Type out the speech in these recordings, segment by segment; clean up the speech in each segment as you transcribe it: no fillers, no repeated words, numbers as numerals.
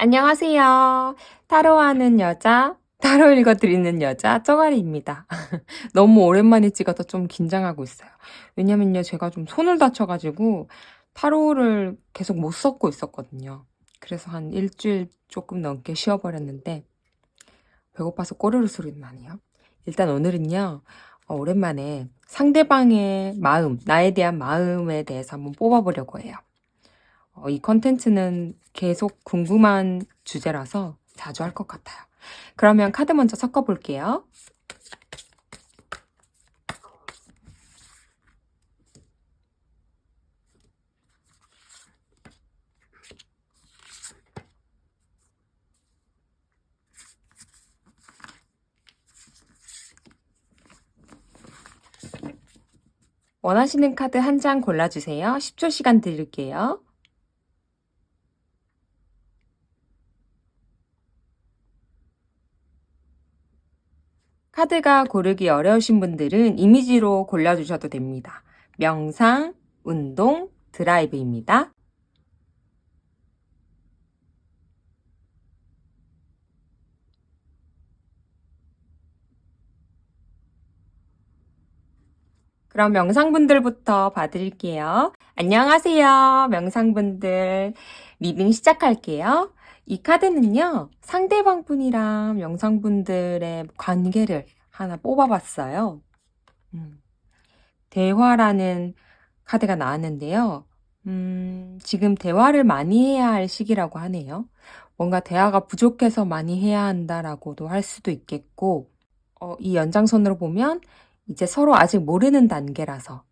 안녕하세요. 타로하는 여자, 타로 읽어드리는 여자, 쪼가리입니다. 너무 오랜만에 찍어서 좀 긴장하고 있어요. 왜냐면요, 제가 좀 손을 다쳐가지고 타로를 계속 못 썼고 있었거든요. 그래서 한 일주일 조금 넘게 쉬어버렸는데 배고파서 꼬르르 소리는 나네요. 일단 오늘은요, 오랜만에 상대방의 마음, 나에 대한 마음에 대해서 한번 뽑아보려고 해요. 이 컨텐츠는 계속 궁금한 주제라서 자주 할 것 같아요. 그러면 카드 먼저 섞어볼게요. 원하시는 카드 한 장 골라주세요. 10초 시간 드릴게요. 카드가 고르기 어려우신 분들은 이미지로 골라주셔도 됩니다. 명상, 운동, 드라이브입니다. 그럼 명상분들부터 봐드릴게요. 안녕하세요, 명상분들. 리딩 시작할게요. 이 카드는요, 상대방 분이랑 명상분들의 관계를 하나 뽑아봤어요. 대화라는 카드가 나왔는데요. 지금 대화를 많이 해야 할 시기라고 하네요. 뭔가 대화가 부족해서 많이 해야 한다라고도 할 수도 있겠고, 이 연장선으로 보면 이제 서로 아직 모르는 단계라서,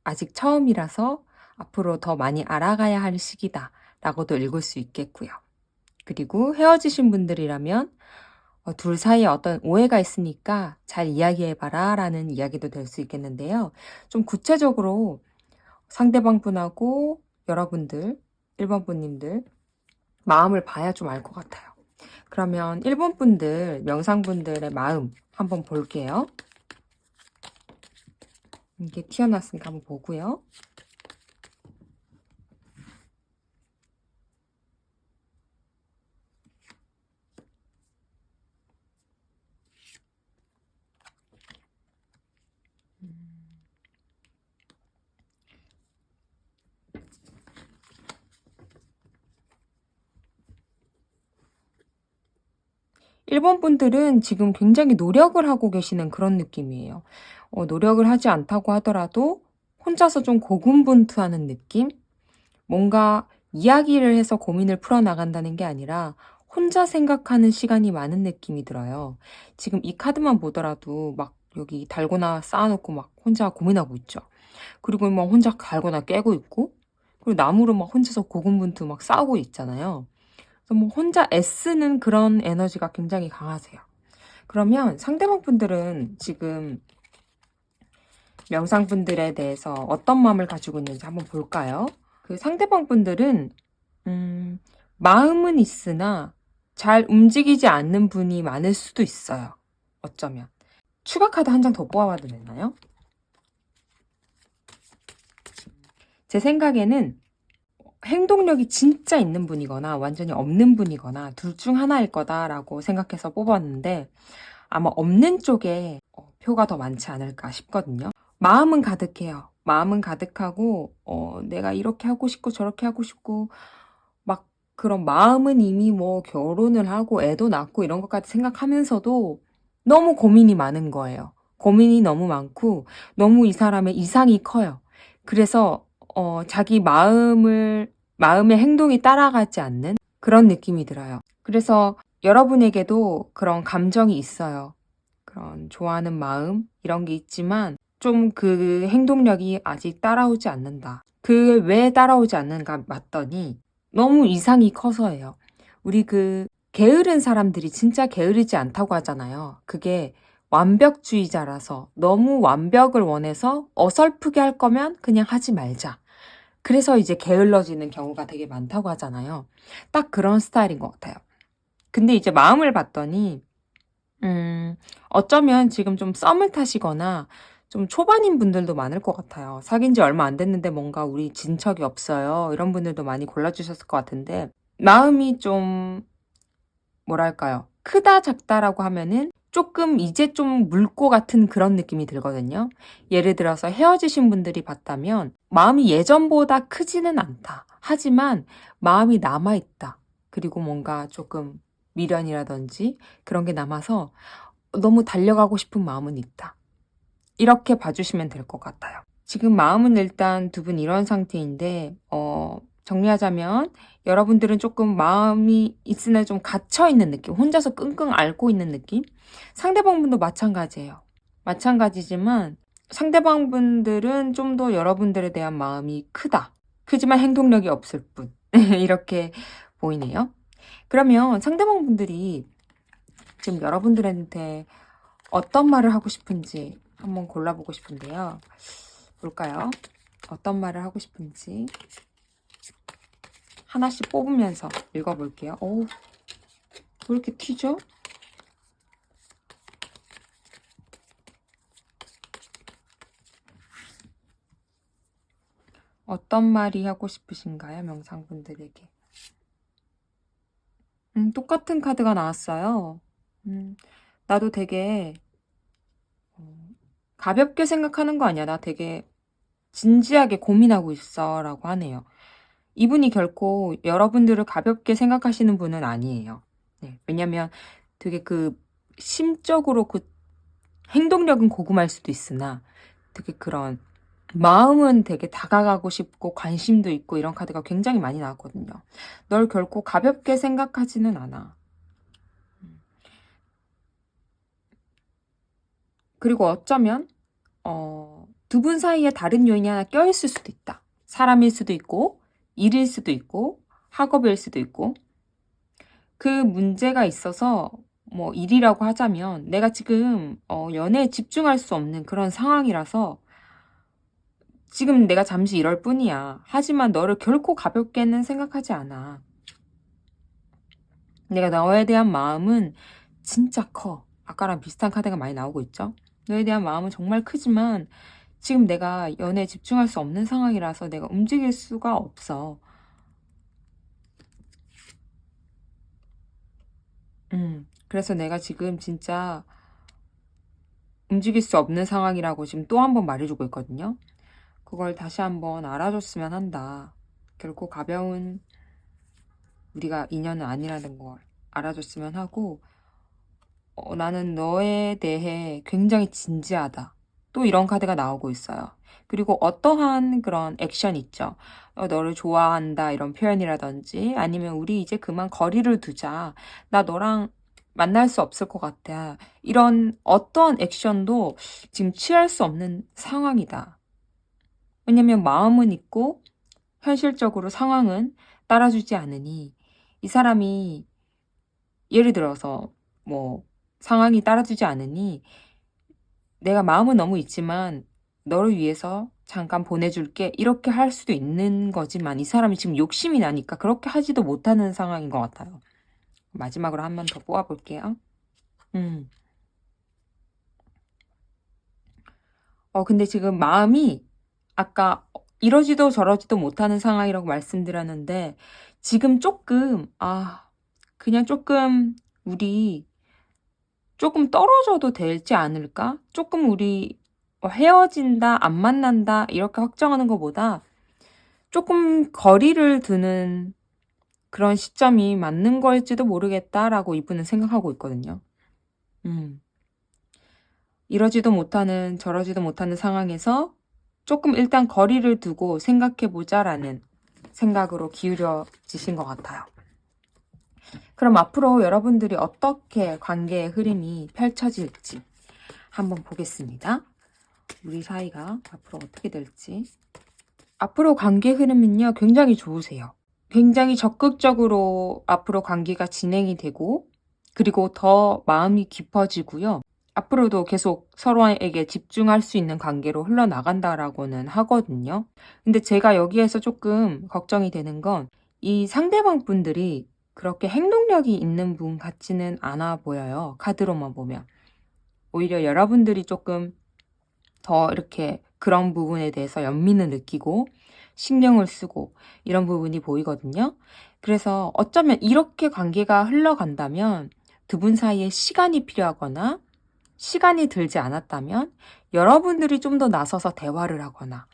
아직 처음이라서 앞으로 더 많이 알아가야 할 시기다라고도 읽을 수 있겠고요. 그리고 헤어지신 분들이라면 둘 사이에 어떤 오해가 있으니까 잘 이야기해봐라 라는 이야기도 될 수 있겠는데요. 좀 구체적으로 상대방 분하고 여러분들, 1번 분님들 마음을 봐야 좀 알 것 같아요. 그러면 1번 분들, 명상분들의 마음 한번 볼게요. 이게 튀어나왔으니까 한번 보고요. 1번 분들은 지금 굉장히 노력을 하고 계시는 그런 느낌이에요. 노력을 하지 않다고 하더라도 혼자서 좀 고군분투하는 느낌? 뭔가 이야기를 해서 고민을 풀어나간다는 게 아니라 혼자 생각하는 시간이 많은 느낌이 들어요. 지금 이 카드만 보더라도 막 여기 달고나 쌓아놓고 막 혼자 고민하고 있죠. 그리고 막 혼자 달고나 깨고 있고, 그리고 나무로 막 혼자서 고군분투 막 싸우고 있잖아요. 그래서 뭐 혼자 애쓰는 그런 에너지가 굉장히 강하세요. 그러면 상대방 분들은 지금 명상분들에 대해서 어떤 마음을 가지고 있는지 한번 볼까요? 그 상대방 분들은 마음은 있으나 잘 움직이지 않는 분이 많을 수도 있어요. 어쩌면. 추가 카드 한 장 더 뽑아봐도 되나요? 제 생각에는 행동력이 진짜 있는 분이거나 완전히 없는 분이거나 둘 중 하나일 거다라고 생각해서 뽑았는데 아마 없는 쪽에 표가 더 많지 않을까 싶거든요. 마음은 가득해요. 마음은 가득하고 내가 이렇게 하고 싶고 저렇게 하고 싶고 막 그런 마음은 이미 뭐 결혼을 하고 애도 낳고 이런 것까지 생각하면서도 너무 고민이 많은 거예요. 고민이 너무 많고 너무 이 사람의 이상이 커요. 그래서 자기 마음의 행동이 따라가지 않는 그런 느낌이 들어요. 그래서 여러분에게도 그런 감정이 있어요. 그런 좋아하는 마음 이런 게 있지만 좀 그 행동력이 아직 따라오지 않는다. 그 왜 따라오지 않는가 봤더니 너무 이상이 커서예요. 우리 그 게으른 사람들이 진짜 게으르지 않다고 하잖아요. 그게 완벽주의자라서 너무 완벽을 원해서 어설프게 할 거면 그냥 하지 말자. 그래서 이제 게을러지는 경우가 되게 많다고 하잖아요. 딱 그런 스타일인 것 같아요. 근데 이제 마음을 봤더니 어쩌면 지금 좀 썸을 타시거나 좀 초반인 분들도 많을 것 같아요. 사귄 지 얼마 안 됐는데 뭔가 우리 진척이 없어요. 이런 분들도 많이 골라주셨을 것 같은데 마음이 좀 뭐랄까요? 크다 작다라고 하면은 조금 이제 좀 물 것 같은 그런 느낌이 들거든요. 예를 들어서 헤어지신 분들이 봤다면 마음이 예전보다 크지는 않다. 하지만 마음이 남아있다. 그리고 뭔가 조금 미련이라든지 그런 게 남아서 너무 달려가고 싶은 마음은 있다. 이렇게 봐주시면 될 것 같아요. 지금 마음은 일단 두 분 이런 상태인데 정리하자면 여러분들은 조금 마음이 있으나 좀 갇혀있는 느낌, 혼자서 끙끙 앓고 있는 느낌? 상대방분도 마찬가지예요. 마찬가지지만 상대방분들은 좀 더 여러분들에 대한 마음이 크다. 크지만 행동력이 없을 뿐. 이렇게 보이네요. 그러면 상대방분들이 지금 여러분들한테 어떤 말을 하고 싶은지 한번 골라보고 싶은데요. 볼까요? 어떤 말을 하고 싶은지 하나씩 뽑으면서 읽어볼게요. 오, 왜 이렇게 튀죠? 어떤 말이 하고 싶으신가요? 명상분들에게. 똑같은 카드가 나왔어요. 나도 되게 가볍게 생각하는 거 아니야. 나 되게 진지하게 고민하고 있어 라고 하네요. 이분이 결코 여러분들을 가볍게 생각하시는 분은 아니에요. 네, 왜냐면 되게 심적으로 행동력은 고금할 수도 있으나 되게 그런 마음은 되게 다가가고 싶고 관심도 있고 이런 카드가 굉장히 많이 나왔거든요. 널 결코 가볍게 생각하지는 않아. 그리고 어쩌면 두 분 사이에 다른 요인이 하나 껴있을 수도 있다. 사람일 수도 있고 일일 수도 있고 학업일 수도 있고 그 문제가 있어서 뭐 일이라고 하자면 내가 지금 연애에 집중할 수 없는 그런 상황이라서 지금 내가 잠시 이럴 뿐이야. 하지만 너를 결코 가볍게는 생각하지 않아. 내가 너에 대한 마음은 진짜 커. 아까랑 비슷한 카드가 많이 나오고 있죠. 너에 대한 마음은 정말 크지만 지금 내가 연애에 집중할 수 없는 상황이라서 내가 움직일 수가 없어. 그래서 내가 지금 진짜 움직일 수 없는 상황이라고 지금 또 한 번 말해주고 있거든요. 그걸 다시 한번 알아줬으면 한다. 결코 가벼운 우리가 인연은 아니라는 걸 알아줬으면 하고 나는 너에 대해 굉장히 진지하다. 또 이런 카드가 나오고 있어요. 그리고 어떠한 그런 액션 있죠. 너를 좋아한다 이런 표현이라든지 아니면 우리 이제 그만 거리를 두자. 나 너랑 만날 수 없을 것 같아. 이런 어떠한 액션도 지금 취할 수 없는 상황이다. 왜냐면 마음은 있고 현실적으로 상황은 따라주지 않으니 이 사람이 예를 들어서 뭐 상황이 따라주지 않으니 내가 마음은 너무 있지만 너를 위해서 잠깐 보내줄게 이렇게 할 수도 있는 거지만 이 사람이 지금 욕심이 나니까 그렇게 하지도 못하는 상황인 것 같아요. 마지막으로 한 번 더 뽑아볼게요. 근데 지금 마음이 아까 이러지도 저러지도 못하는 상황이라고 말씀드렸는데 지금 조금 그냥 조금 우리 조금 떨어져도 되지 않을까? 조금 우리 헤어진다, 안 만난다 이렇게 확정하는 것보다 조금 거리를 두는 그런 시점이 맞는 걸지도 모르겠다라고 이분은 생각하고 있거든요. 이러지도 못하는 저러지도 못하는 상황에서 조금 일단 거리를 두고 생각해보자라는 생각으로 기울여지신 것 같아요. 그럼 앞으로 여러분들이 어떻게 관계의 흐름이 펼쳐질지 한번 보겠습니다. 우리 사이가 앞으로 어떻게 될지. 앞으로 관계 흐름은요, 굉장히 좋으세요. 굉장히 적극적으로 앞으로 관계가 진행이 되고, 그리고 더 마음이 깊어지고요. 앞으로도 계속 서로에게 집중할 수 있는 관계로 흘러나간다라고는 하거든요. 근데 제가 여기에서 조금 걱정이 되는 건 이 상대방 분들이 그렇게 행동력이 있는 분 같지는 않아 보여요. 카드로만 보면. 오히려 여러분들이 조금 더 이렇게 그런 부분에 대해서 연민을 느끼고 신경을 쓰고 이런 부분이 보이거든요. 그래서 어쩌면 이렇게 관계가 흘러간다면 두 분 사이에 시간이 필요하거나 시간이 들지 않았다면 여러분들이 좀 더 나서서 대화를 하거나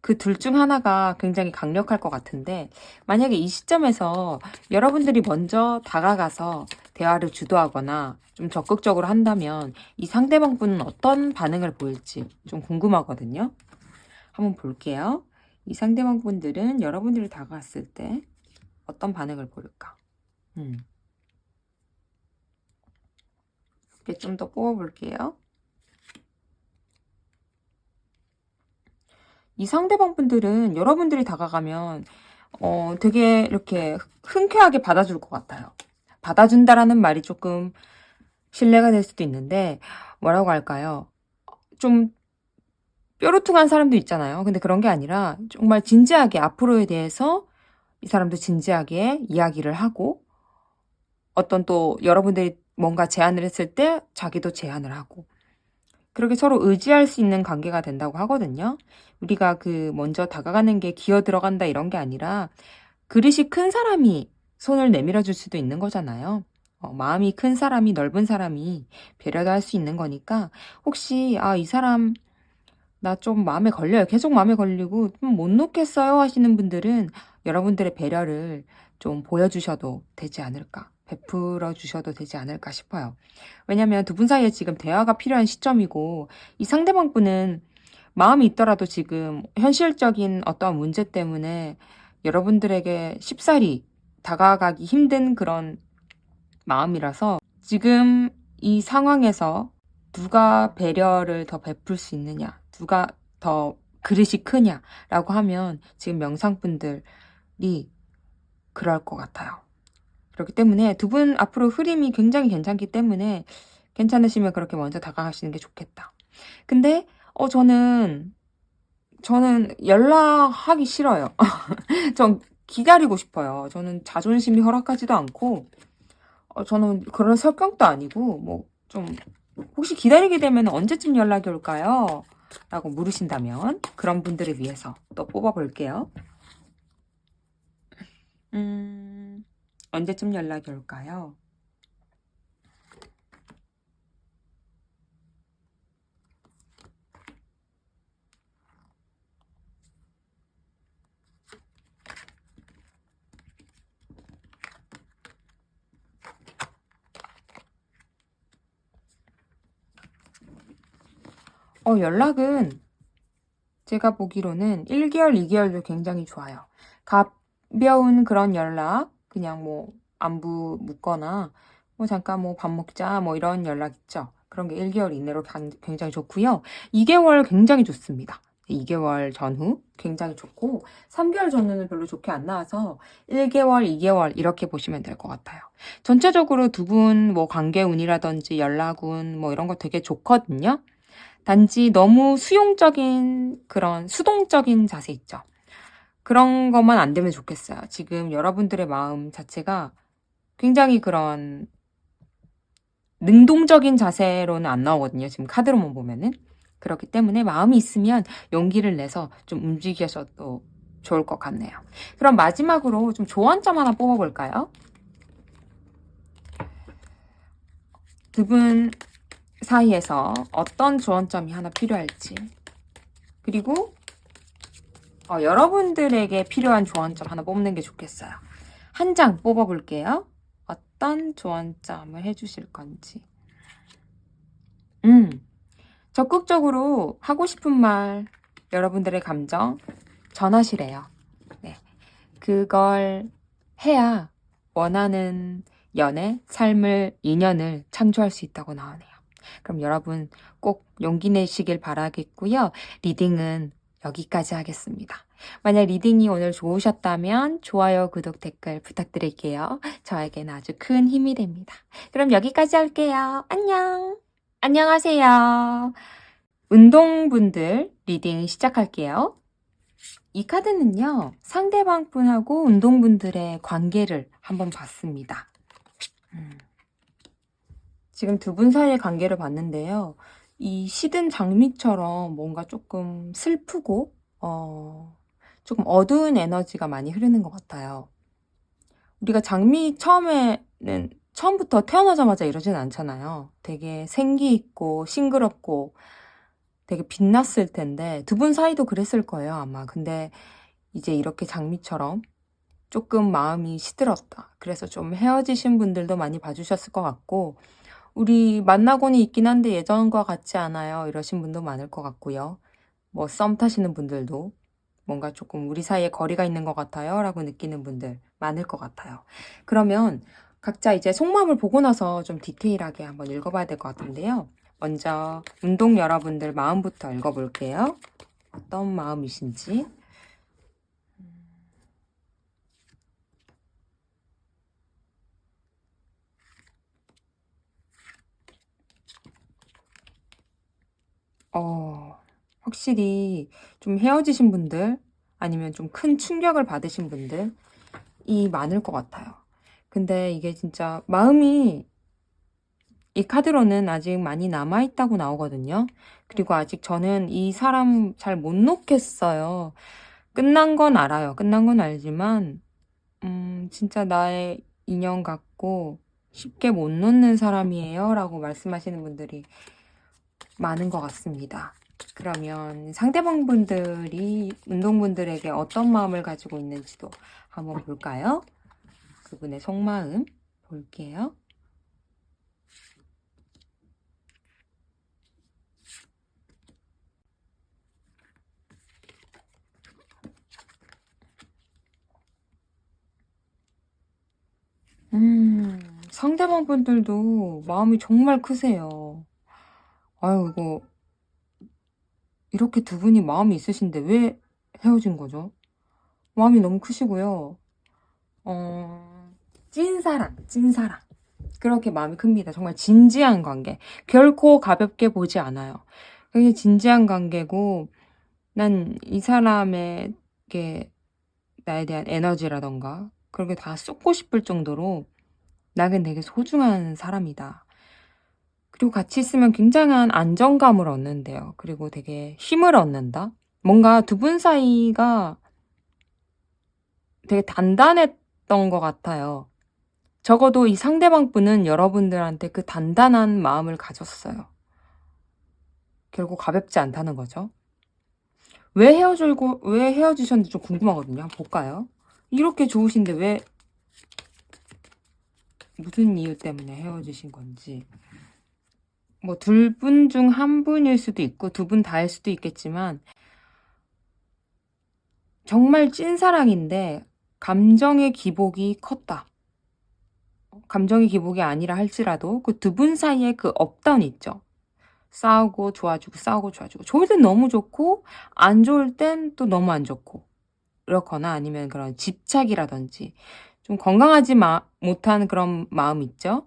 그 둘 중 하나가 굉장히 강력할 것 같은데, 만약에 이 시점에서 여러분들이 먼저 다가가서 대화를 주도하거나 좀 적극적으로 한다면 이 상대방 분은 어떤 반응을 보일지 좀 궁금하거든요. 한번 볼게요. 이 상대방 분들은 여러분들이 다가갔을 때 어떤 반응을 보일까? 좀 더 뽑아볼게요. 이 상대방 분들은 여러분들이 다가가면 되게 이렇게 흔쾌하게 받아줄 것 같아요. 받아준다라는 말이 조금 신뢰가 될 수도 있는데, 뭐라고 할까요? 좀 뾰루퉁한 사람도 있잖아요. 근데 그런 게 아니라 정말 진지하게 앞으로에 대해서 이 사람도 진지하게 이야기를 하고, 어떤 또 여러분들이 뭔가 제안을 했을 때 자기도 제안을 하고, 그렇게 서로 의지할 수 있는 관계가 된다고 하거든요. 우리가 그 먼저 다가가는 게 기어 들어간다 이런 게 아니라 그릇이 큰 사람이 손을 내밀어 줄 수도 있는 거잖아요. 마음이 큰 사람이, 넓은 사람이 배려도 할 수 있는 거니까, 혹시 이 사람 나 좀 마음에 걸려요, 계속 마음에 걸리고 못 놓겠어요 하시는 분들은 여러분들의 배려를 좀 보여주셔도 되지 않을까, 베풀어 주셔도 되지 않을까 싶어요. 왜냐면 두 분 사이에 지금 대화가 필요한 시점이고, 이 상대방 분은 마음이 있더라도 지금 현실적인 어떠한 문제 때문에 여러분들에게 쉽사리 다가가기 힘든 그런 마음이라서, 지금 이 상황에서 누가 배려를 더 베풀 수 있느냐, 누가 더 그릇이 크냐라고 하면 지금 명상분들이 그럴 것 같아요. 그렇기 때문에 두 분 앞으로 흐름이 굉장히 괜찮기 때문에 괜찮으시면 그렇게 먼저 다가가시는 게 좋겠다. 근데 저는 연락하기 싫어요. 전 기다리고 싶어요. 저는 자존심이 허락하지도 않고, 저는 그런 성격도 아니고, 혹시 기다리게 되면 언제쯤 연락이 올까요? 라고 물으신다면, 그런 분들을 위해서 또 뽑아볼게요. 언제쯤 연락이 올까요? 연락은 제가 보기로는 1개월, 2개월도 굉장히 좋아요. 가벼운 그런 연락, 그냥 안부 묻거나, 잠깐 밥 먹자, 이런 연락 있죠. 그런 게 1개월 이내로 굉장히 좋고요. 2개월 굉장히 좋습니다. 2개월 전후 굉장히 좋고, 3개월 전후는 별로 좋게 안 나와서 1개월, 2개월 이렇게 보시면 될 것 같아요. 전체적으로 두 분 관계 운이라든지 연락 운 이런 거 되게 좋거든요. 단지 너무 수용적인 그런 수동적인 자세 있죠. 그런 것만 안 되면 좋겠어요. 지금 여러분들의 마음 자체가 굉장히 그런 능동적인 자세로는 안 나오거든요. 지금 카드로만 보면은. 그렇기 때문에 마음이 있으면 용기를 내서 좀 움직여셔도 좋을 것 같네요. 그럼 마지막으로 좀 조언점 하나 뽑아볼까요? 두 분 사이에서 어떤 조언점이 하나 필요할지, 그리고 여러분들에게 필요한 조언점 하나 뽑는 게 좋겠어요. 한 장 뽑아볼게요. 어떤 조언점을 해주실 건지. 적극적으로 하고 싶은 말, 여러분들의 감정 전하시래요. 네. 그걸 해야 원하는 연애, 삶을, 인연을 창조할 수 있다고 나오네요. 그럼 여러분 꼭 용기 내시길 바라겠고요. 리딩은 여기까지 하겠습니다. 만약 리딩이 오늘 좋으셨다면 좋아요, 구독, 댓글 부탁드릴게요. 저에게는 아주 큰 힘이 됩니다. 그럼 여기까지 할게요. 안녕. 안녕하세요. 운동분들 리딩 시작할게요. 이 카드는요, 상대방 분하고 운동분들의 관계를 한번 봤습니다. 지금 두 분 사이의 관계를 봤는데요. 이 시든 장미처럼 뭔가 조금 슬프고, 조금 어두운 에너지가 많이 흐르는 것 같아요. 우리가 장미 처음부터 태어나자마자 이러진 않잖아요. 되게 생기 있고 싱그럽고 되게 빛났을 텐데 두 분 사이도 그랬을 거예요, 아마. 근데 이제 이렇게 장미처럼 조금 마음이 시들었다. 그래서 좀 헤어지신 분들도 많이 봐주셨을 것 같고, 우리 만나고는 있긴 한데 예전과 같지 않아요. 이러신 분도 많을 것 같고요. 뭐 썸 타시는 분들도 뭔가 조금 우리 사이에 거리가 있는 것 같아요 라고 느끼는 분들 많을 것 같아요. 그러면 각자 이제 속마음을 보고 나서 좀 디테일하게 한번 읽어봐야 될 것 같은데요. 먼저 운동 여러분들 마음부터 읽어볼게요. 어떤 마음이신지. 확실히 좀 헤어지신 분들 아니면 좀 큰 충격을 받으신 분들이 많을 것 같아요. 근데 이게 진짜 마음이 이 카드로는 아직 많이 남아있다고 나오거든요. 그리고 아직 저는 이 사람 잘 못 놓겠어요. 끝난 건 알아요. 끝난 건 알지만 진짜 나의 인연 같고 쉽게 못 놓는 사람이에요 라고 말씀하시는 분들이 많은 것 같습니다. 그러면 상대방 분들이 운동분들에게 어떤 마음을 가지고 있는지도 한번 볼까요? 그분의 속마음 볼게요. 상대방 분들도 마음이 정말 크세요. 아유, 이거 이렇게 두 분이 마음이 있으신데 왜 헤어진 거죠? 마음이 너무 크시고요. 찐사랑, 찐사랑. 그렇게 마음이 큽니다. 정말 진지한 관계. 결코 가볍게 보지 않아요. 굉장히 진지한 관계고, 난 이 사람에게 나에 대한 에너지라던가, 그렇게 다 쏟고 싶을 정도로 나는 되게 소중한 사람이다. 그리고 같이 있으면 굉장한 안정감을 얻는데요. 그리고 되게 힘을 얻는다. 뭔가 두 분 사이가 되게 단단했던 것 같아요. 적어도 이 상대방 분은 여러분들한테 그 단단한 마음을 가졌어요. 결국 가볍지 않다는 거죠. 왜 헤어지셨는지 좀 궁금하거든요. 한번 볼까요? 이렇게 좋으신데 왜, 무슨 이유 때문에 헤어지신 건지. 뭐, 둘 분 중 한 분일 수도 있고, 두 분 다일 수도 있겠지만, 정말 찐사랑인데, 감정의 기복이 컸다. 감정의 기복이 아니라 할지라도, 그 두 분 사이에 그 업다운 있죠. 싸우고 좋아지고 싸우고 좋아지고 좋을 땐 너무 좋고 안 좋을 땐 또 너무 안 좋고 그렇거나 아니면 그런 집착이라든지 좀 건강하지 못한 그런 마음 있죠.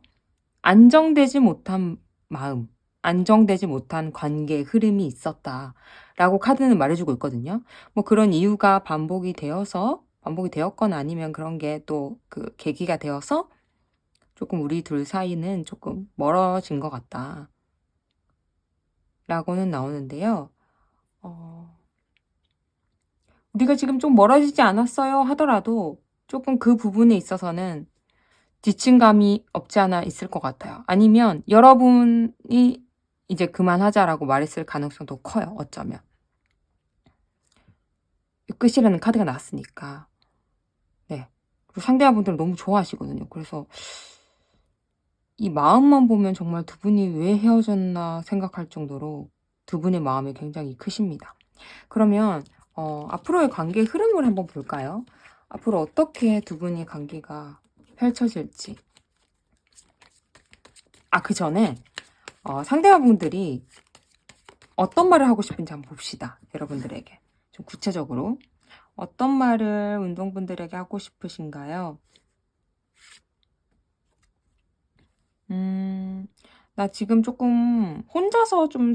안정되지 못한 마음, 안정되지 못한 관계의 흐름이 있었다라고 카드는 말해주고 있거든요. 뭐 그런 이유가 반복이 되었거나 아니면 그런 게 또 그 계기가 되어서 조금 우리 둘 사이는 조금 멀어진 것 같다. 라고는 나오는데요. 우리가 지금 좀 멀어지지 않았어요 하더라도 조금 그 부분에 있어서는 지친 감이 없지 않아 있을 것 같아요. 아니면 여러분이 이제 그만하자라고 말했을 가능성도 커요. 어쩌면. 끝이라는 카드가 나왔으니까. 네. 그리고 상대방분들 너무 좋아하시거든요. 그래서 이 마음만 보면 정말 두 분이 왜 헤어졌나 생각할 정도로 두 분의 마음이 굉장히 크십니다. 그러면 앞으로의 관계의 흐름을 한번 볼까요? 앞으로 어떻게 두 분의 관계가 펼쳐질지. 그 전에 상대방분들이 어떤 말을 하고 싶은지 한번 봅시다. 여러분들에게. 좀 구체적으로. 어떤 말을 운동분들에게 하고 싶으신가요? 나 지금 조금 혼자서 좀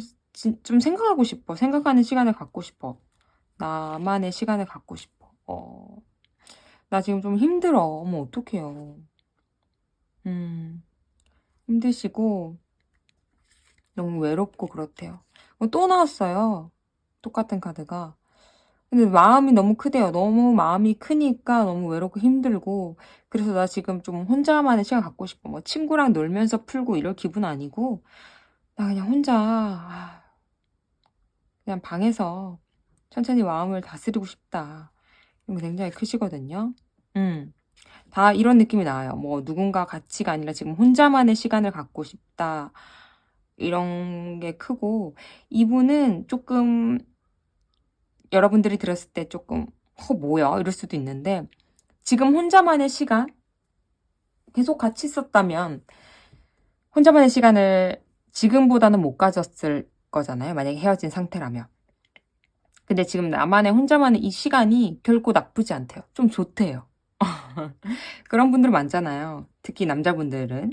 생각하고 싶어. 생각하는 시간을 갖고 싶어. 나만의 시간을 갖고 싶어. 나 지금 좀 힘들어. 어머, 어떡해요. 힘드시고, 너무 외롭고 그렇대요. 또 나왔어요. 똑같은 카드가. 근데 마음이 너무 크대요. 너무 마음이 크니까 너무 외롭고 힘들고. 그래서 나 지금 좀 혼자만의 시간 갖고 싶어. 뭐 친구랑 놀면서 풀고 이럴 기분 아니고, 나 그냥 혼자, 그냥 방에서 천천히 마음을 다스리고 싶다. 이거 굉장히 크시거든요. 음. 다 이런 느낌이 나와요. 뭐 누군가 같이가 아니라 지금 혼자만의 시간을 갖고 싶다. 이런 게 크고, 이분은 조금 여러분들이 들었을 때 조금 뭐야? 이럴 수도 있는데, 지금 혼자만의 시간 계속 같이 있었다면 혼자만의 시간을 지금보다는 못 가졌을 거잖아요. 만약에 헤어진 상태라면. 근데 지금 나만의 혼자만의 이 시간이 결코 나쁘지 않대요. 좀 좋대요. 그런 분들 많잖아요. 특히 남자분들은.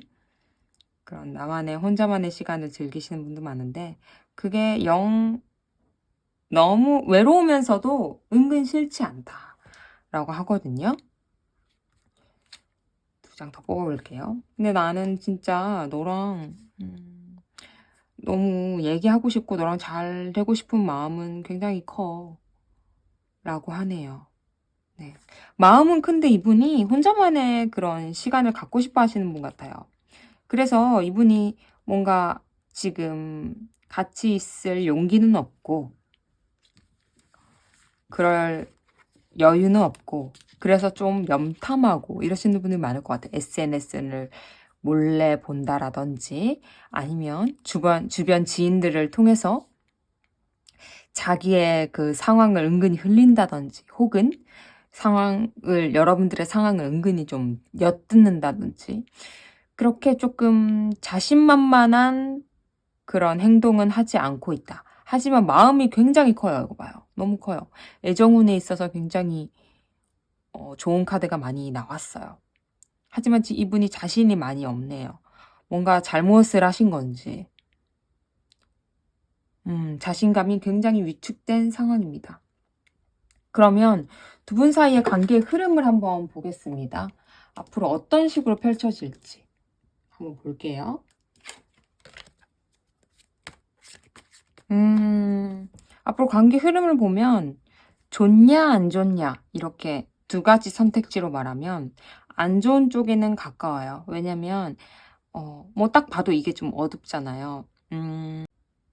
그런 나만의 혼자만의 시간을 즐기시는 분도 많은데, 그게 너무 외로우면서도 은근 싫지 않다라고 하거든요. 두 장 더 뽑아볼게요. 근데 나는 진짜 너랑 너무 얘기하고 싶고 너랑 잘 되고 싶은 마음은 굉장히 커 라고 하네요. 네. 마음은 큰데 이분이 혼자만의 그런 시간을 갖고 싶어 하시는 분 같아요. 그래서 이분이 뭔가 지금 같이 있을 용기는 없고, 그럴 여유는 없고, 그래서 좀 염탐하고 이러시는 분이 많을 것 같아요. SNS를 몰래 본다라든지, 아니면 주변 지인들을 통해서 자기의 그 상황을 은근히 흘린다든지, 혹은 여러분들의 상황을 은근히 좀 엿듣는다든지, 그렇게 조금 자신만만한 그런 행동은 하지 않고 있다. 하지만 마음이 굉장히 커요. 이거 봐요. 너무 커요. 애정운에 있어서 굉장히 좋은 카드가 많이 나왔어요. 하지만 이분이 자신이 많이 없네요. 뭔가 잘못을 하신 건지. 자신감이 굉장히 위축된 상황입니다. 그러면 두 분 사이의 관계의 흐름을 한번 보겠습니다. 앞으로 어떤 식으로 펼쳐질지 한번 볼게요. 앞으로 관계 흐름을 보면 좋냐 안 좋냐 이렇게 두 가지 선택지로 말하면 안 좋은 쪽에는 가까워요. 왜냐면 뭐 딱 봐도 이게 좀 어둡잖아요.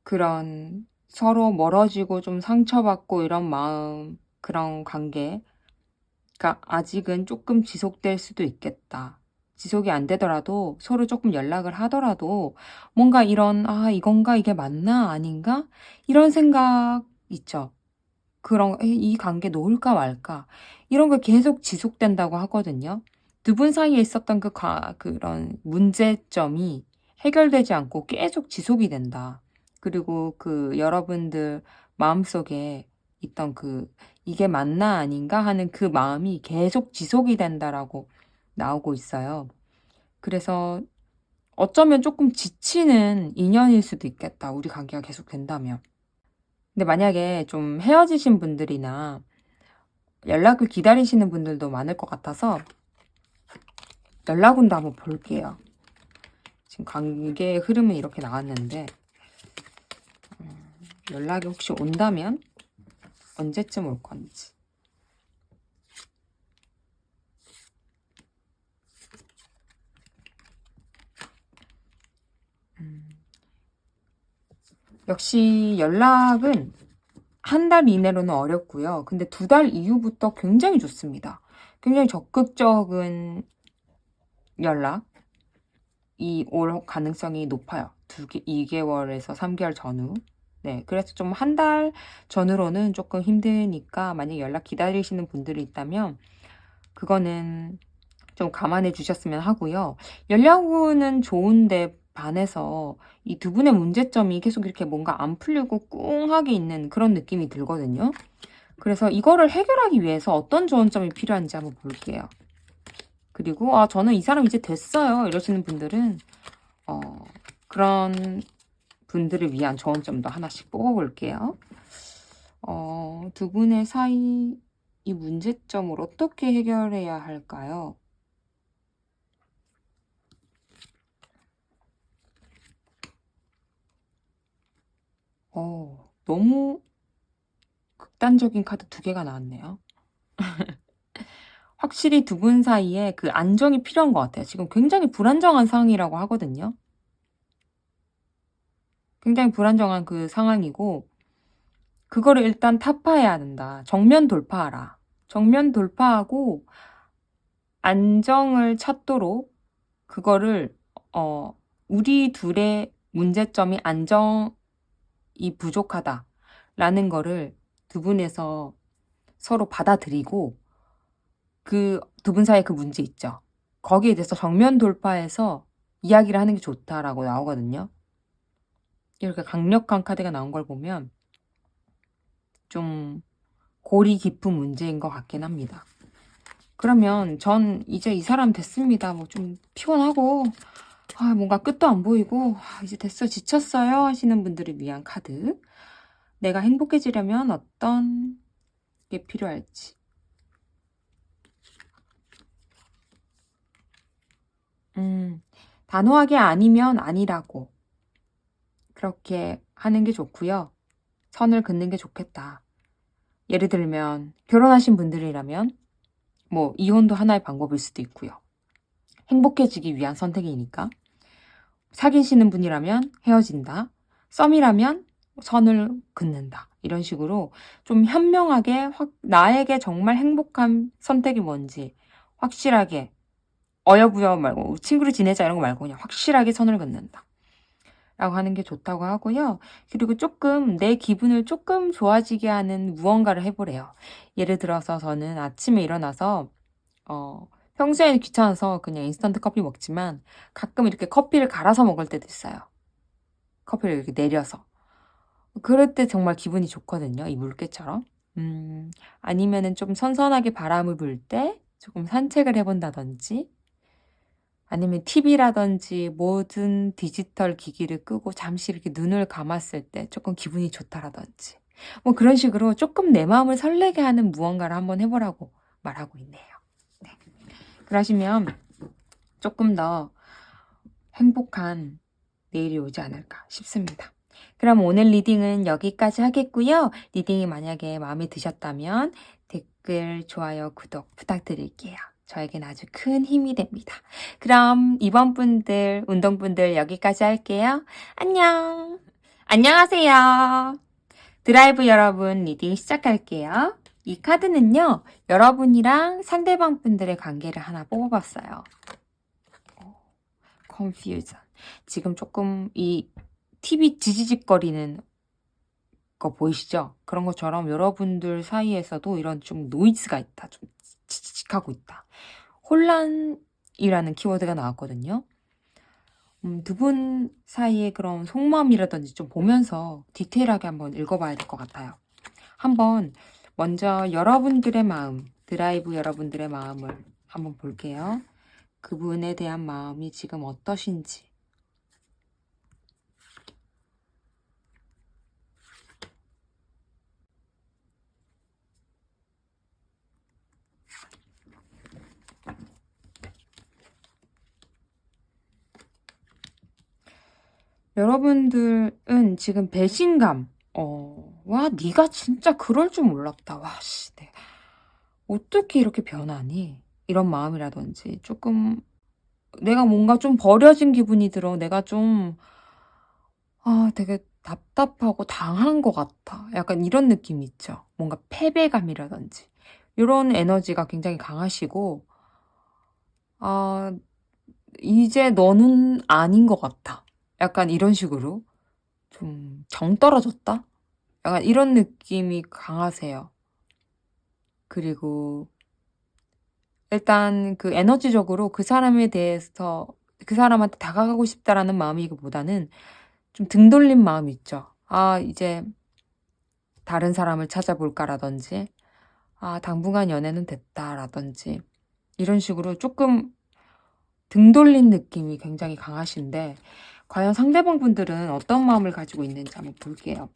그런 서로 멀어지고 좀 상처받고 이런 마음, 그런 관계가 아직은 조금 지속될 수도 있겠다. 지속이 안 되더라도 서로 조금 연락을 하더라도 뭔가 이런 이건가 이게 맞나 아닌가 이런 생각 있죠. 그런 이 관계 놓을까 말까 이런 거 계속 지속된다고 하거든요. 두 분 사이에 있었던 그런 문제점이 해결되지 않고 계속 지속이 된다. 그리고 그 여러분들 마음속에 있던 이게 맞나 아닌가 하는 그 마음이 계속 지속이 된다라고 나오고 있어요. 그래서 어쩌면 조금 지치는 인연일 수도 있겠다. 우리 관계가 계속 된다면. 근데 만약에 좀 헤어지신 분들이나 연락을 기다리시는 분들도 많을 것 같아서 연락운도 한번 볼게요. 지금 관계의 흐름은 이렇게 나왔는데 연락이 혹시 온다면 언제쯤 올 건지. 역시 연락은 한 달 이내로는 어렵고요. 근데 2달 이후부터 굉장히 좋습니다. 굉장히 적극적인 연락이 올 가능성이 높아요. 2개월에서 3개월 전후. 네, 그래서 좀 한 달 전으로는 조금 힘드니까 만약 연락 기다리시는 분들이 있다면 그거는 좀 감안해 주셨으면 하고요. 연락은 좋은데 반해서 이 두 분의 문제점이 계속 이렇게 뭔가 안 풀리고 꿍하게 있는 그런 느낌이 들거든요. 그래서 이거를 해결하기 위해서 어떤 조언점이 필요한지 한번 볼게요. 그리고 저는 이 사람 이제 됐어요 이러시는 분들은 그런 분들을 위한 조언점도 하나씩 뽑아볼게요. 두 분의 사이 이 문제점을 어떻게 해결해야 할까요? 너무 극단적인 카드 두 개가 나왔네요. 확실히 두 분 사이에 그 안정이 필요한 것 같아요. 지금 굉장히 불안정한 상황이라고 하거든요. 굉장히 불안정한 그 상황이고 그거를 일단 타파해야 된다. 정면 돌파하라. 정면 돌파하고 안정을 찾도록 그거를 우리 둘의 문제점이 안정이 부족하다라는 거를 두 분에서 서로 받아들이고 그 두 분 사이에 그 문제 있죠. 거기에 대해서 정면 돌파해서 이야기를 하는 게 좋다라고 나오거든요. 이렇게 강력한 카드가 나온 걸 보면 좀 골이 깊은 문제인 것 같긴 합니다. 그러면 전 이제 이 사람 됐습니다. 뭐 좀 피곤하고 뭔가 끝도 안 보이고 이제 됐어 지쳤어요 하시는 분들을 위한 카드. 내가 행복해지려면 어떤 게 필요할지. 단호하게 아니면 아니라고 그렇게 하는 게 좋고요. 선을 긋는 게 좋겠다. 예를 들면 결혼하신 분들이라면 뭐 이혼도 하나의 방법일 수도 있고요. 행복해지기 위한 선택이니까. 사귀시는 분이라면 헤어진다. 썸이라면 선을 긋는다. 이런 식으로 좀 현명하게 나에게 정말 행복한 선택이 뭔지 확실하게 어여부여 말고 친구를 지내자 이런 거 말고 그냥 확실하게 선을 긋는다. 라고 하는 게 좋다고 하고요. 그리고 조금 내 기분을 조금 좋아지게 하는 무언가를 해보래요. 예를 들어서 저는 아침에 일어나서 평소에는 귀찮아서 그냥 인스턴트 커피 먹지만 가끔 이렇게 커피를 갈아서 먹을 때도 있어요. 커피를 이렇게 내려서. 그럴 때 정말 기분이 좋거든요. 이 물개처럼. 아니면은 좀 선선하게 바람을 불 때 조금 산책을 해본다든지 아니면 TV라든지 모든 디지털 기기를 끄고 잠시 이렇게 눈을 감았을 때 조금 기분이 좋다라든지 뭐 그런 식으로 조금 내 마음을 설레게 하는 무언가를 한번 해보라고 말하고 있네요. 네. 그러시면 조금 더 행복한 내일이 오지 않을까 싶습니다. 그럼 오늘 리딩은 여기까지 하겠고요. 리딩이 만약에 마음에 드셨다면 댓글, 좋아요, 구독 부탁드릴게요. 저에겐 아주 큰 힘이 됩니다. 그럼 이번 분들, 운동분들 여기까지 할게요. 안녕! 안녕하세요. 드라이브 여러분 리딩 시작할게요. 이 카드는요, 여러분이랑 상대방 분들의 관계를 하나 뽑아봤어요. confusion. 지금 조금 이 TV 지지직거리는 거 보이시죠? 그런 것처럼 여러분들 사이에서도 이런 좀 노이즈가 있다. 좀 지직하고 있다. 혼란이라는 키워드가 나왔거든요. 두 분 사이의 그런 속마음이라든지 좀 보면서 디테일하게 한번 읽어봐야 될 것 같아요. 한번 먼저 여러분들의 마음, 드라이브 여러분들의 마음을 한번 볼게요. 그분에 대한 마음이 지금 어떠신지. 여러분들은 지금 배신감, 와, 네가 진짜 그럴 줄 몰랐다. 와, 씨, 어떻게 이렇게 변하니? 이런 마음이라든지 조금 내가 뭔가 좀 버려진 기분이 들어. 내가 좀 되게 답답하고 당한 것 같아. 약간 이런 느낌 있죠. 뭔가 패배감이라든지 이런 에너지가 굉장히 강하시고 이제 너는 아닌 것 같아. 약간 이런 식으로 좀 정 떨어졌다? 약간 이런 느낌이 강하세요. 그리고 일단 그 에너지적으로 그 사람에 대해서 그 사람한테 다가가고 싶다라는 마음이기보다는 좀 등 돌린 마음이 있죠. 이제 다른 사람을 찾아볼까라든지 당분간 연애는 됐다라든지 이런 식으로 조금 등 돌린 느낌이 굉장히 강하신데 과연 상대방 분들은 어떤 마음을 가지고 있는지 한번 볼게요.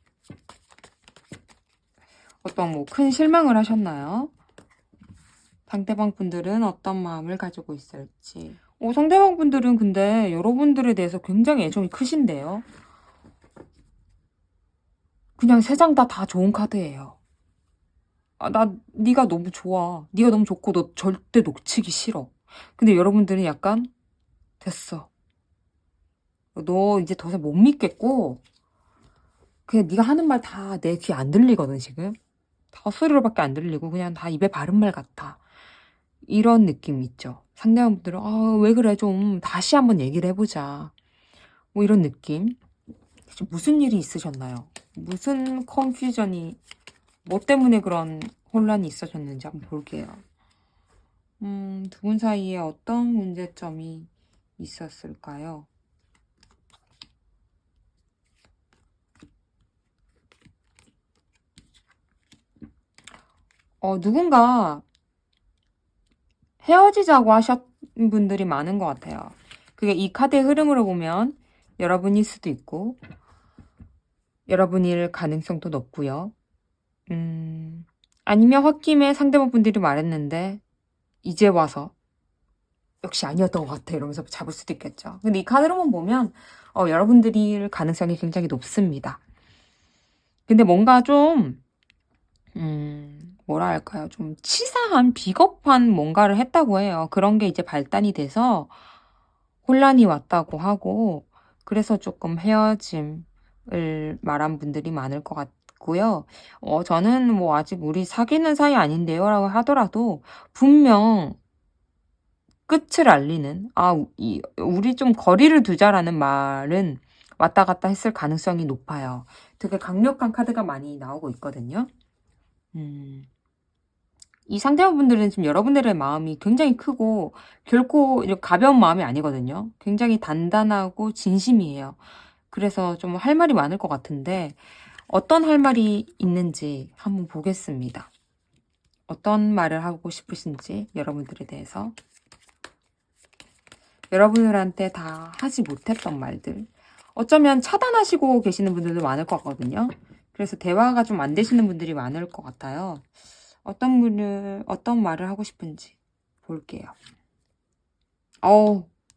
어떤 뭐 큰 실망을 하셨나요? 상대방 분들은 어떤 마음을 가지고 있을지. 상대방 분들은 근데 여러분들에 대해서 굉장히 애정이 크신데요. 그냥 세 장 다 좋은 카드예요. 네가 너무 좋아. 네가 너무 좋고 너 절대 놓치기 싫어. 근데 여러분들은 약간 됐어. 너 이제 더 이상 못 믿겠고 그냥 네가 하는 말 다 내 귀에 안 들리거든 지금. 다 소리로밖에 안 들리고 그냥 다 입에 바른 말 같아. 이런 느낌 있죠. 상대방분들은 왜 그래 좀 다시 한번 얘기를 해보자. 뭐 이런 느낌. 무슨 일이 있으셨나요? 무슨 컨퓨전이 뭐 때문에 그런 혼란이 있으셨는지 한번 볼게요. 두 분 사이에 어떤 문제점이 있었을까요? 누군가 헤어지자고 하셨 분들이 많은 것 같아요. 그게 이 카드의 흐름으로 보면 여러분일 수도 있고 여러분일 가능성도 높고요. 아니면 홧김에 상대방 분들이 말했는데 이제 와서 역시 아니었던 것 같아 이러면서 잡을 수도 있겠죠. 근데 이 카드로만 보면 여러분들일 가능성이 굉장히 높습니다. 근데 뭔가 좀 뭐라 할까요? 좀 치사한 비겁한 뭔가를 했다고 해요. 그런 게 이제 발단이 돼서 혼란이 왔다고 하고 그래서 조금 헤어짐을 말한 분들이 많을 것 같고요. 저는 뭐 아직 우리 사귀는 사이 아닌데요 라고 하더라도 분명 끝을 알리는 우리 좀 거리를 두자라는 말은 왔다 갔다 했을 가능성이 높아요. 되게 강력한 카드가 많이 나오고 있거든요. 이 상대방분들은 지금 여러분들의 마음이 굉장히 크고 결코 이렇게 가벼운 마음이 아니거든요. 굉장히 단단하고 진심이에요. 그래서 좀 할 말이 많을 것 같은데 어떤 할 말이 있는지 한번 보겠습니다. 어떤 말을 하고 싶으신지 여러분들에 대해서 여러분들한테 다 하지 못했던 말들 어쩌면 차단하시고 계시는 분들도 많을 것 같거든요. 그래서 대화가 좀 안 되시는 분들이 많을 것 같아요. 어떤 말을 하고 싶은지 볼게요.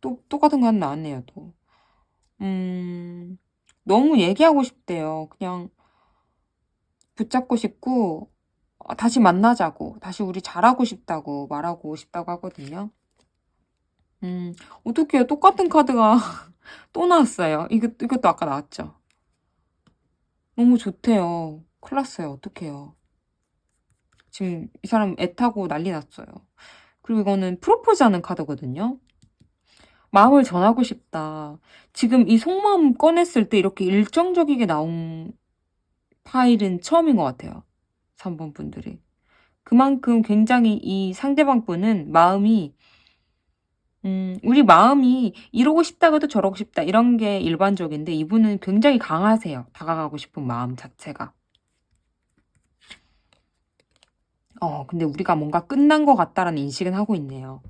또 똑같은 거 하나 나왔네요, 또. 너무 얘기하고 싶대요. 그냥 붙잡고 싶고, 다시 만나자고, 다시 우리 잘하고 싶다고 말하고 싶다고 하거든요. 어떡해요. 똑같은 카드가 또 나왔어요. 이것도 아까 나왔죠. 너무 좋대요. 큰일 났어요. 어떡해요. 지금 이 사람 애타고 난리 났어요. 그리고 이거는 프로포즈 하는 카드거든요. 마음을 전하고 싶다. 지금 이 속마음 꺼냈을 때 이렇게 일정적이게 나온 파일은 처음인 것 같아요. 3번 분들이. 그만큼 굉장히 이 상대방 분은 마음이 우리 마음이 이러고 싶다가도 저러고 싶다 이런 게 일반적인데 이분은 굉장히 강하세요. 다가가고 싶은 마음 자체가. 근데 우리가 뭔가 끝난 것 같다라는 인식은 하고 있네요.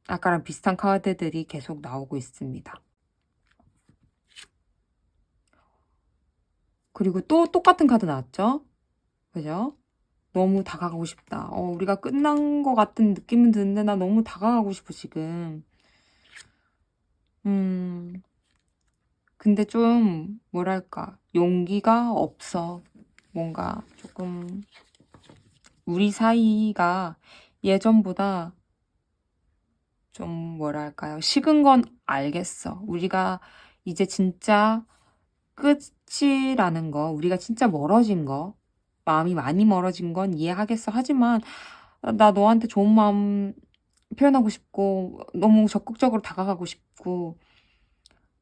아까랑 비슷한 카드들이 계속 나오고 있습니다. 그리고 또 똑같은 카드 나왔죠? 그죠? 너무 다가가고 싶다. 우리가 끝난 것 같은 느낌은 드는데 나 너무 다가가고 싶어 지금. 근데 좀 뭐랄까 용기가 없어. 뭔가 조금 우리 사이가 예전보다 좀 뭐랄까요? 식은 건 알겠어. 우리가 이제 진짜 끝이라는 거, 우리가 진짜 멀어진 거, 마음이 많이 멀어진 건 이해하겠어. 하지만 나 너한테 좋은 마음 표현하고 싶고 너무 적극적으로 다가가고 싶고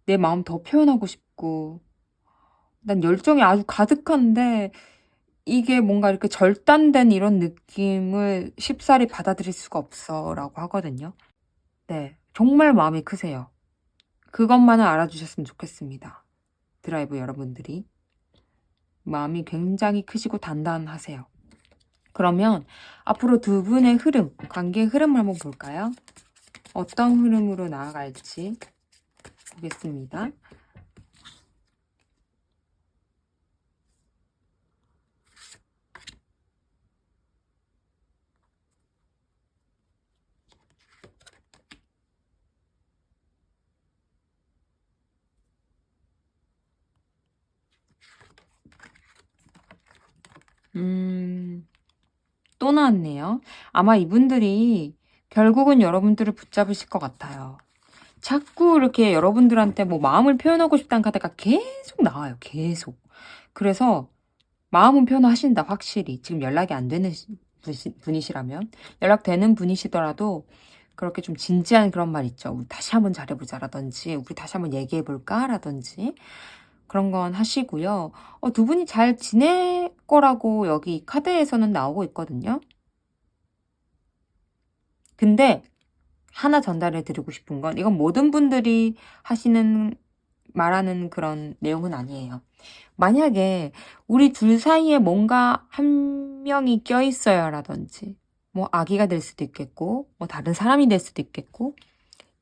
내 마음 더 표현하고 싶고 난 열정이 아주 가득한데 이게 뭔가 이렇게 절단된 이런 느낌을 쉽사리 받아들일 수가 없어 라고 하거든요. 네, 정말 마음이 크세요. 그것만은 알아주셨으면 좋겠습니다. 드라이브 여러분들이. 마음이 굉장히 크시고 단단하세요. 그러면 앞으로 두 분의 흐름, 관계의 흐름을 한번 볼까요? 어떤 흐름으로 나아갈지 보겠습니다. 또 나왔네요. 아마 이분들이 결국은 여러분들을 붙잡으실 것 같아요. 자꾸 이렇게 여러분들한테 뭐 마음을 표현하고 싶다는 카드가 계속 나와요. 계속. 그래서 마음은 표현하신다, 확실히. 지금 연락이 안 되는 분이시라면. 연락되는 분이시더라도 그렇게 좀 진지한 그런 말 있죠. 우리 다시 한번 잘해보자라든지, 우리 다시 한번 얘기해볼까? 라든지. 그런 건 하시고요. 두 분이 잘 지낼 거라고 여기 카드에서는 나오고 있거든요. 근데 하나 전달해 드리고 싶은 건 이건 모든 분들이 말하는 그런 내용은 아니에요. 만약에 우리 둘 사이에 뭔가 한 명이 껴있어요 라든지 뭐 아기가 될 수도 있겠고 뭐 다른 사람이 될 수도 있겠고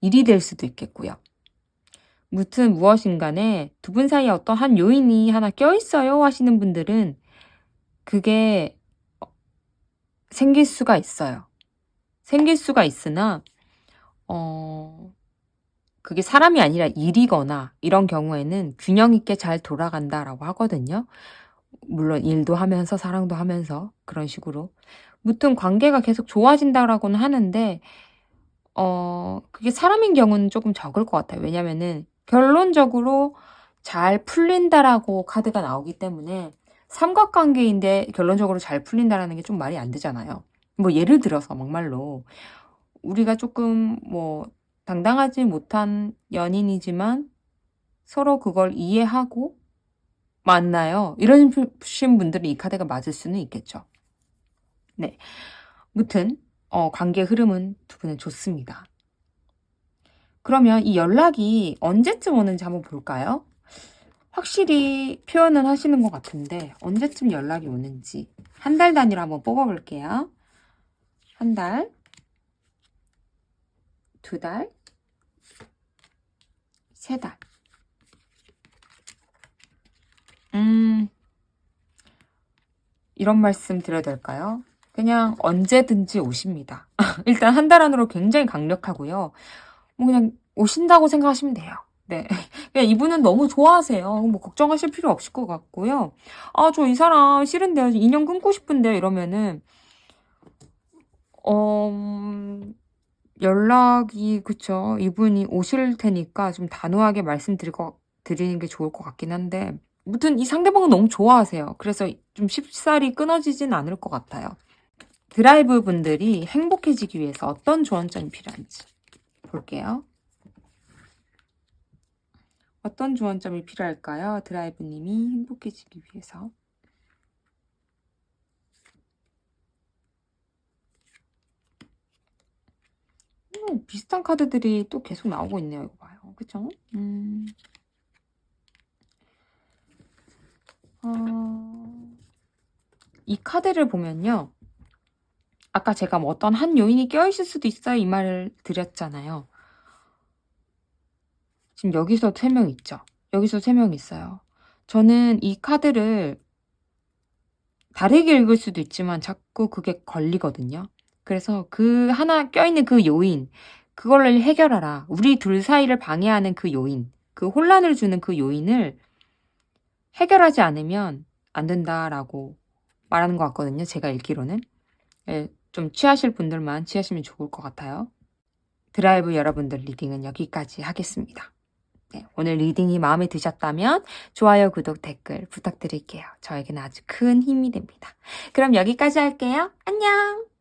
일이 될 수도 있겠고요. 무튼 무엇인간에 두 분 사이에 어떤 한 요인이 하나 껴있어요 하시는 분들은 그게 생길 수가 있어요. 생길 수가 있으나 그게 사람이 아니라 일이거나 이런 경우에는 균형 있게 잘 돌아간다라고 하거든요. 물론 일도 하면서 사랑도 하면서 그런 식으로. 무튼 관계가 계속 좋아진다라고는 하는데 그게 사람인 경우는 조금 적을 것 같아요. 왜냐면은 결론적으로 잘 풀린다라고 카드가 나오기 때문에 삼각관계인데 결론적으로 잘 풀린다라는 게 좀 말이 안 되잖아요. 뭐 예를 들어서 막말로 우리가 조금 뭐 당당하지 못한 연인이지만 서로 그걸 이해하고 만나요. 이러신 분들이 이 카드가 맞을 수는 있겠죠. 네. 무튼 관계 흐름은 두 분은 좋습니다. 그러면 이 연락이 언제쯤 오는지 한번 볼까요? 확실히 표현은 하시는 것 같은데 언제쯤 연락이 오는지 한 달 단위로 한번 뽑아볼게요. 한 달, 두 달, 세 달. 이런 말씀 드려야 될까요? 그냥 언제든지 오십니다. 일단 한 달 안으로 굉장히 강력하고요. 뭐 그냥 오신다고 생각하시면 돼요. 네. 그냥 이분은 너무 좋아하세요. 뭐 걱정하실 필요 없을 것 같고요. 아, 저 이 사람 싫은데요. 인연 끊고 싶은데요. 이러면은 연락이 그쵸. 이분이 오실 테니까 좀 단호하게 드리는 게 좋을 것 같긴 한데 아무튼 이 상대방은 너무 좋아하세요. 그래서 좀 쉽사리 끊어지진 않을 것 같아요. 드라이브 분들이 행복해지기 위해서 어떤 조언점이 필요한지 볼게요. 어떤 조언점이 필요할까요? 드라이브님이 행복해지기 위해서. 비슷한 카드들이 또 계속 나오고 있네요. 이거 봐요. 그쵸? 이 카드를 보면요. 아까 제가 뭐 어떤 한 요인이 껴있을 수도 있어요. 이 말을 드렸잖아요. 지금 여기서 3명 있죠? 여기서 3명 있어요. 저는 이 카드를 다르게 읽을 수도 있지만 자꾸 그게 걸리거든요. 그래서 그 하나 껴있는 그 요인, 그걸 해결하라. 우리 둘 사이를 방해하는 그 요인, 그 혼란을 주는 그 요인을 해결하지 않으면 안 된다라고 말하는 것 같거든요. 제가 읽기로는. 예, 좀 취하실 분들만 취하시면 좋을 것 같아요. 드라이브 여러분들 리딩은 여기까지 하겠습니다. 네, 오늘 리딩이 마음에 드셨다면 좋아요, 구독, 댓글 부탁드릴게요. 저에게는 아주 큰 힘이 됩니다. 그럼 여기까지 할게요. 안녕!